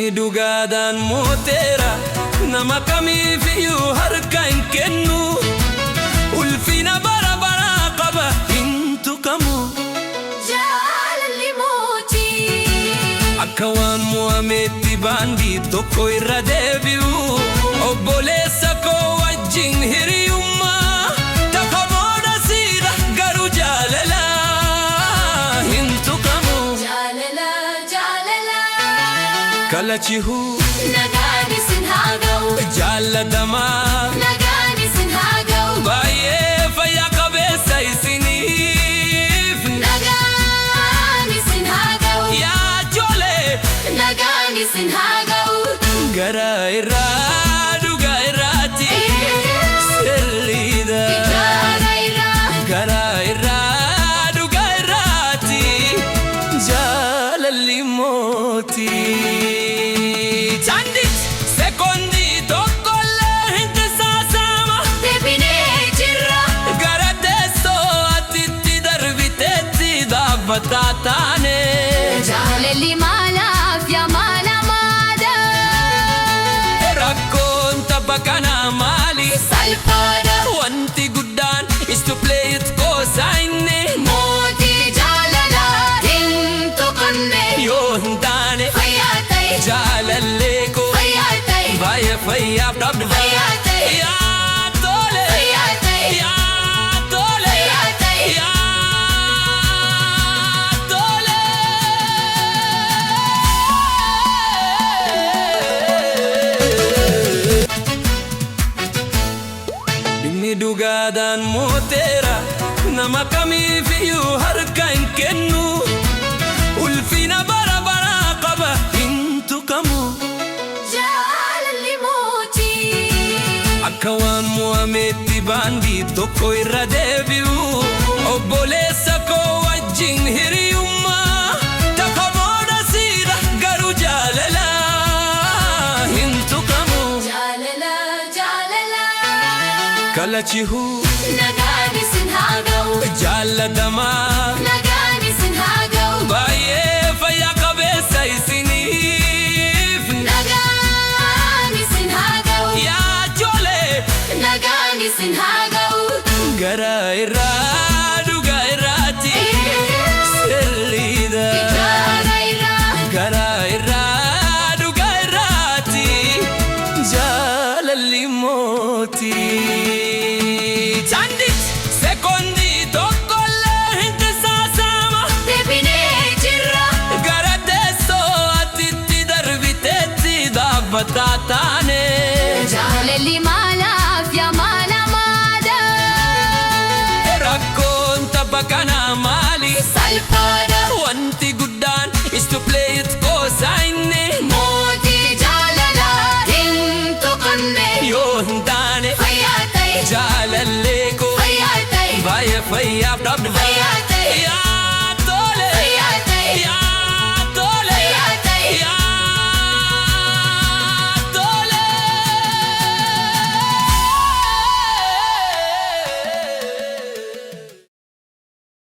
Inni dhugaadhaan mooteera nama kamiifiyyuu harka hin kennu. Ulfina bara baraa qaba hin tuqamu. Jaalalli mootii akka waan mo'ameetti baandii tokko irra deebi'u. Obboleessa koo wajjin hiriyummaa takka booda siidha garuu jaalala hin tuqamu. Kalachihu nagaan isin haa ga'u. Jaalatamaa Nagaan isin haa ga'u. baay'ee fayyaa qabeessa isiniif. Nagaan isin haa ga'u. Yaa ijoollee Nagaan isin haa ga'u. garaa irraa dhugaa irraatti sirriidha. Garaa irraa dhugaa irraatti jaalalli mootii. Chandit sekondii tokkollee hin qisaasama. Deebinee jirra. Gara teessoo atitti darbiteetti dhaabbataa taane. Jaalalli maalaaf yaa maala maada. Rakkoon tapha kanaa maali? Salphaadha. Wanti guddaan is to play it qoosaayinne. Mootii jaalalaa hin tuqanne. Yoo hin taane Fayyaa ta'e. jaalallee koo Fayyaa ta'e. baay'ee fayyaaf dhabdu. Fayyaa ta'e. Yaa tole Fayyaa ta'e. yaa tole Fayyaa ta'e. yaa tole. Inni dhugaadhaan mooteera nama kamiifiyyuu harka hin kennu. Ulfina bara baraa qaba hin tuqamu. Jaalalli mootii Akka waan mo'ameetti baandii tokko irra deebi'u. Obboleessa koo wajjin hiriyummaa takka booda siidha garuu jaalala hin tuqamu. jaalala. Kalachihu Nagaan isin haa ga'u. jaalatamaa Nagaan isin haa ga'u. baay'ee fayyaa qabeessa isiniif. Nagaan isin haa ga'u. Yaa ijoollee Nagaan isin haa ga'u. garaa irraa dhugaa irraatti sirriidha. Garaa irraa dhugaa irraatti jaalalli mootii. Chandit sekondii tokkollee hin qisaasama. Deebinee jirra. Gara teessoo atitti darbiteetti dhaabbataa taane. Jaalalli maalaaf yaa maala maada. Rakkoon tapha kanaa maali? Salphaadha. Wanti guddaan is to play it qoosaayinne. Mootii jaalalaa hin tuqanne. Yoo hin taane Fayyaa ta'e. jaalallee koo Fayyaa ta'e. baay'ee fayyaaf dhabdu. Fayyaa